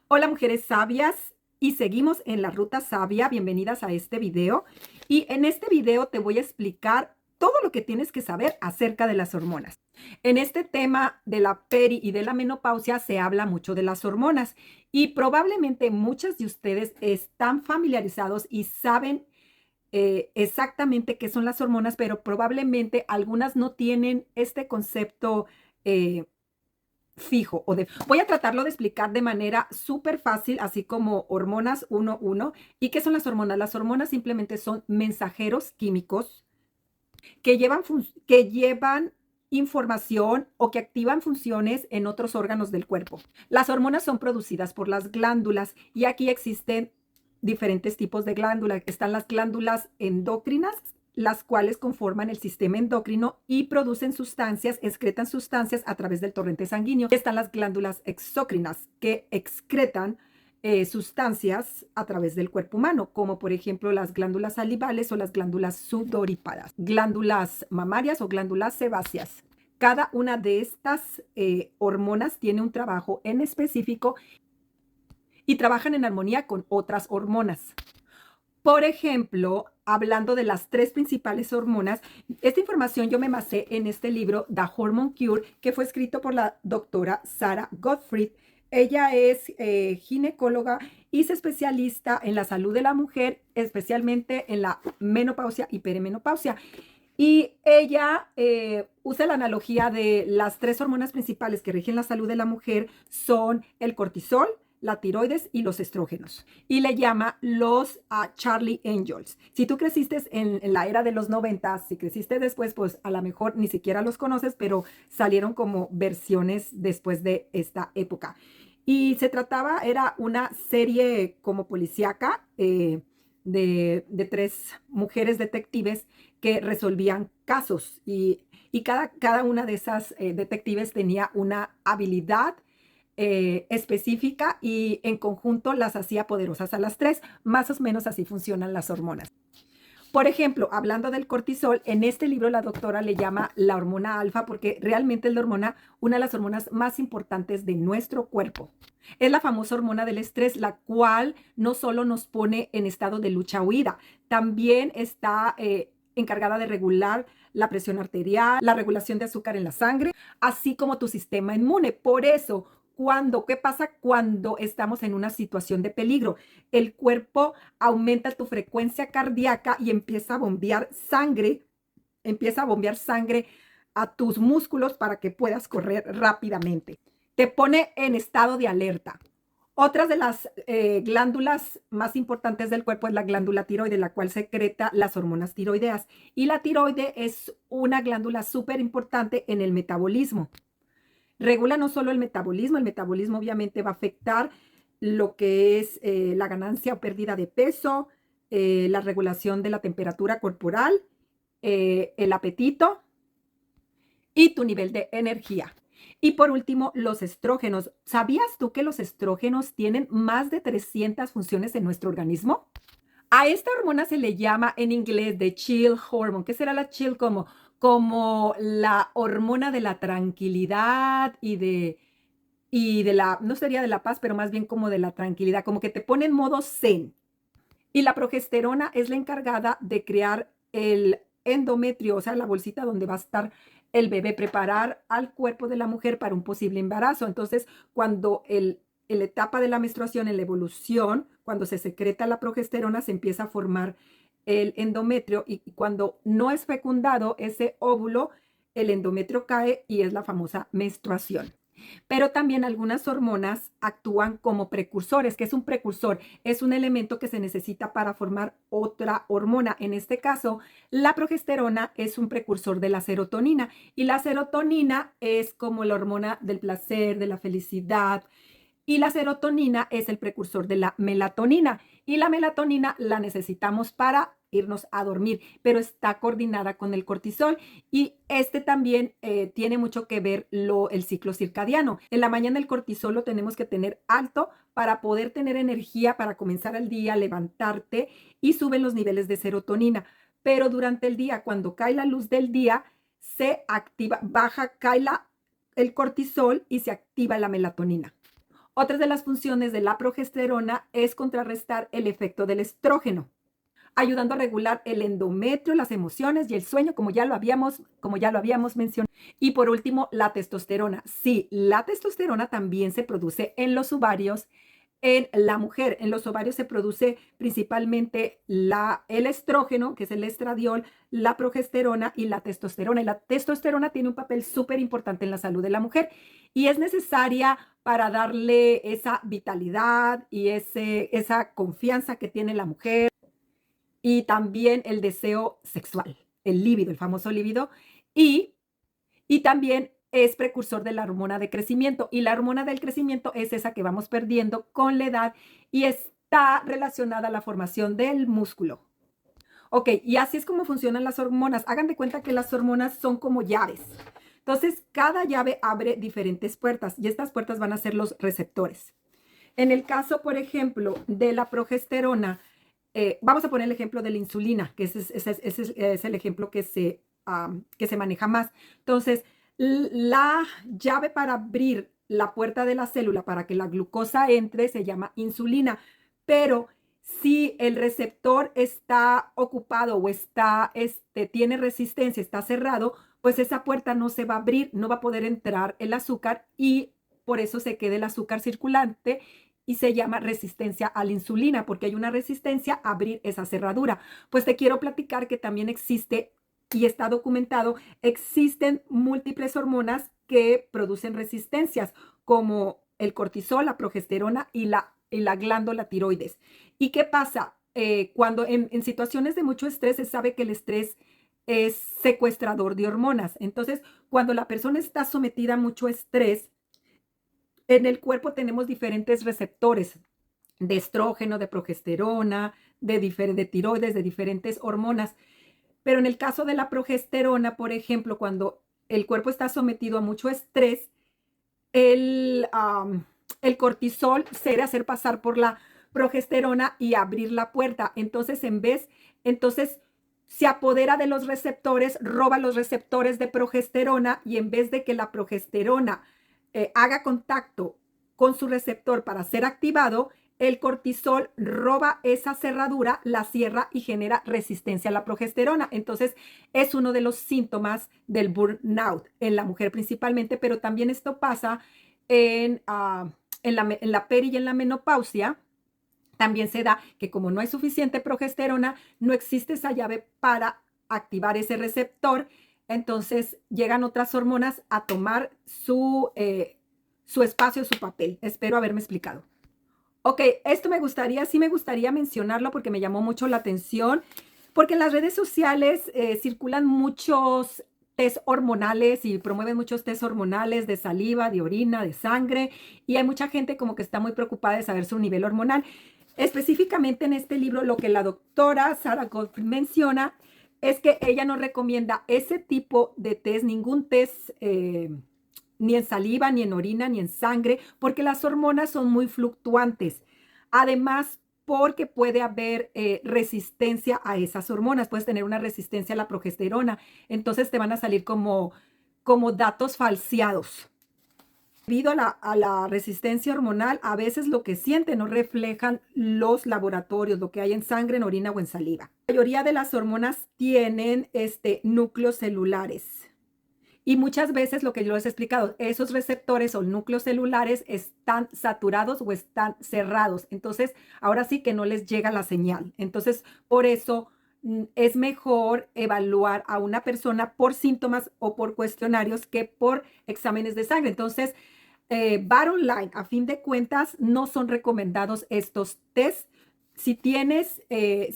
Hola mujeres sabias y seguimos en la ruta sabia. Bienvenidas a este video. Y en este video te voy a explicar todo lo que tienes que saber acerca de las hormonas. En este tema de la peri y de la menopausia se habla mucho de las hormonas y probablemente muchas de ustedes están familiarizados y saben exactamente qué son las hormonas, pero probablemente algunas no tienen este concepto eh, fijo voy a tratarlo de explicar de manera súper fácil, así como hormonas 1.1. ¿Y qué son las hormonas? Las hormonas simplemente son mensajeros químicos que llevan información o que activan funciones en otros órganos del cuerpo. Las hormonas son producidas por las glándulas y aquí existen diferentes tipos de glándulas. Están las glándulas endocrinas, las cuales conforman el sistema endocrino y producen sustancias, excretan sustancias a través del torrente sanguíneo. Están las glándulas exócrinas que excretan sustancias a través del cuerpo humano, como por ejemplo las glándulas salivales o las glándulas sudoríparas, glándulas mamarias o glándulas sebáceas. Cada una de estas hormonas tiene un trabajo en específico y trabajan en armonía con otras hormonas. Por ejemplo, hablando de las tres principales hormonas, esta información yo me basé en este libro, The Hormone Cure, que fue escrito por la doctora Sarah Gottfried. Ella es ginecóloga y se especializa en la salud de la mujer, especialmente en la menopausia y perimenopausia. Y ella usa la analogía de las tres hormonas principales que rigen la salud de la mujer son el cortisol, la tiroides y los estrógenos. Y le llama los Charlie Angels. Si tú creciste en la era de los 90, si creciste después, pues a lo mejor ni siquiera los conoces, pero salieron como versiones después de esta época. Y se trataba, era una serie como policíaca de tres mujeres detectives que resolvían casos y cada una de esas detectives tenía una habilidad específica y en conjunto las hacía poderosas a las tres. Más o menos así funcionan las hormonas. Por ejemplo, hablando del cortisol, en este libro la doctora le llama la hormona alfa porque realmente es la hormona, una de las hormonas más importantes de nuestro cuerpo. Es la famosa hormona del estrés, la cual no solo nos pone en estado de lucha-huida, también está encargada de regular la presión arterial, la regulación de azúcar en la sangre, así como tu sistema inmune. Por eso, ¿qué pasa cuando estamos en una situación de peligro? El cuerpo aumenta tu frecuencia cardíaca y empieza a bombear sangre a tus músculos para que puedas correr rápidamente. Te pone en estado de alerta. Otras de las glándulas más importantes del cuerpo es la glándula tiroide, la cual secreta las hormonas tiroideas. Y la tiroide es una glándula súper importante en el metabolismo. Regula no solo el metabolismo obviamente va a afectar lo que es la ganancia o pérdida de peso, la regulación de la temperatura corporal, el apetito y tu nivel de energía. Y por último, los estrógenos. ¿Sabías tú que los estrógenos tienen más de 300 funciones en nuestro organismo? A esta hormona se le llama en inglés de chill hormone. ¿Qué será la chill? Como la hormona de la tranquilidad y no sería de la paz, pero más bien como de la tranquilidad, como que te pone en modo zen. Y la progesterona es la encargada de crear el endometrio, o sea, la bolsita donde va a estar el bebé, preparar al cuerpo de la mujer para un posible embarazo. Entonces, cuando en la etapa de la menstruación, en la evolución, cuando se secreta la progesterona, se empieza a formar el endometrio y cuando no es fecundado ese óvulo, el endometrio cae y es la famosa menstruación. Pero también algunas hormonas actúan como precursores. ¿Qué es un precursor? Es un elemento que se necesita para formar otra hormona. En este caso, la progesterona es un precursor de la serotonina y la serotonina es como la hormona del placer, de la felicidad, y la serotonina es el precursor de la melatonina. Y la melatonina la necesitamos para irnos a dormir, pero está coordinada con el cortisol. Y este también tiene mucho que ver el ciclo circadiano. En la mañana el cortisol lo tenemos que tener alto para poder tener energía para comenzar el día, levantarte y suben los niveles de serotonina. Pero durante el día, cuando cae la luz del día, se activa, baja, cae el cortisol y se activa la melatonina. Otras de las funciones de la progesterona es contrarrestar el efecto del estrógeno, ayudando a regular el endometrio, las emociones y el sueño, como ya lo habíamos mencionado. Y por último, la testosterona. Sí, la testosterona también se produce en los ovarios. En la mujer, en los ovarios se produce principalmente el estrógeno, que es el estradiol, la progesterona y la testosterona. Y la testosterona tiene un papel súper importante en la salud de la mujer y es necesaria para darle esa vitalidad y esa confianza que tiene la mujer y también el deseo sexual, el líbido, el famoso líbido, y, y también es precursor de la hormona de crecimiento, y la hormona del crecimiento es esa que vamos perdiendo con la edad y está relacionada a la formación del músculo. Ok, y así es como funcionan las hormonas. Hagan de cuenta que las hormonas son como llaves. Entonces, cada llave abre diferentes puertas y estas puertas van a ser los receptores. En el caso, por ejemplo, de la progesterona, vamos a poner el ejemplo de la insulina, que es el ejemplo que se maneja más. Entonces, la llave para abrir la puerta de la célula para que la glucosa entre se llama insulina, pero si el receptor está ocupado o tiene resistencia, está cerrado, pues esa puerta no se va a abrir, no va a poder entrar el azúcar y por eso se queda el azúcar circulante y se llama resistencia a la insulina, porque hay una resistencia a abrir esa cerradura. Pues te quiero platicar que también existe y está documentado, existen múltiples hormonas que producen resistencias, como el cortisol, la progesterona y la glándula tiroides. ¿Y qué pasa? Cuando en situaciones de mucho estrés se sabe que el estrés es secuestrador de hormonas. Entonces, cuando la persona está sometida a mucho estrés, en el cuerpo tenemos diferentes receptores de estrógeno, de progesterona, de tiroides, de diferentes hormonas. Pero en el caso de la progesterona, por ejemplo, cuando el cuerpo está sometido a mucho estrés, el, el cortisol se debe hacer pasar por la progesterona y abrir la puerta. Entonces se apodera de los receptores, roba los receptores de progesterona y en vez de que la progesterona haga contacto con su receptor para ser activado, el cortisol roba esa cerradura, la cierra y genera resistencia a la progesterona. Entonces, es uno de los síntomas del burnout en la mujer principalmente, pero también esto pasa en la peri y en la menopausia. También se da que como no hay suficiente progesterona, no existe esa llave para activar ese receptor. Entonces llegan otras hormonas a tomar su espacio, su papel. Espero haberme explicado. Ok, esto sí me gustaría mencionarlo porque me llamó mucho la atención, porque en las redes sociales circulan muchos test hormonales y promueven muchos test hormonales de saliva, de orina, de sangre, y hay mucha gente como que está muy preocupada de saber su nivel hormonal. Específicamente en este libro, lo que la doctora Sarah Gottfried menciona es que ella no recomienda ese tipo de test, ningún test, ni en saliva, ni en orina, ni en sangre, porque las hormonas son muy fluctuantes. Además, porque puede haber resistencia a esas hormonas, puedes tener una resistencia a la progesterona, entonces te van a salir como datos falseados. Debido a la resistencia hormonal, a veces lo que sienten no reflejan los laboratorios, lo que hay en sangre, en orina o en saliva. La mayoría de las hormonas tienen núcleos celulares. Y muchas veces lo que yo les he explicado, esos receptores o núcleos celulares están saturados o están cerrados. Entonces, ahora sí que no les llega la señal. Entonces, por eso es mejor evaluar a una persona por síntomas o por cuestionarios que por exámenes de sangre. Entonces, bottom line, a fin de cuentas, no son recomendados estos tests. Si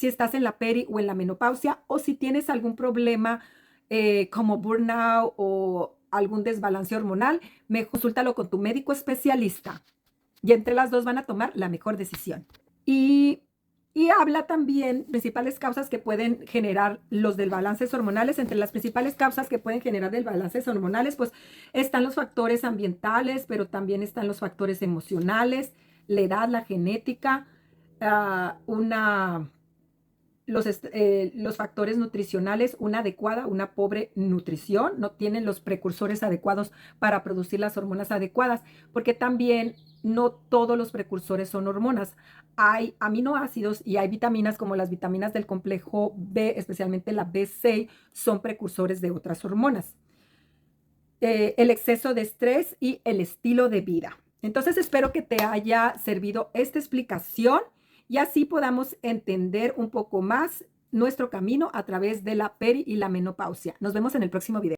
estás en la peri o en la menopausia o si tienes algún problema como burnout o algún desbalance hormonal, consúltalo con tu médico especialista y entre las dos van a tomar la mejor decisión. Y habla también principales causas que pueden generar los desbalances hormonales. Entre las principales causas que pueden generar desbalances hormonales, pues están los factores ambientales, pero también están los factores emocionales, la edad, la genética, una los factores nutricionales, una adecuada, una pobre nutrición, no tienen los precursores adecuados para producir las hormonas adecuadas, porque también no todos los precursores son hormonas. Hay aminoácidos y hay vitaminas como las vitaminas del complejo B, especialmente la B6, son precursores de otras hormonas. El exceso de estrés y el estilo de vida. Entonces espero que te haya servido esta explicación y así podamos entender un poco más nuestro camino a través de la peri y la menopausia. Nos vemos en el próximo video.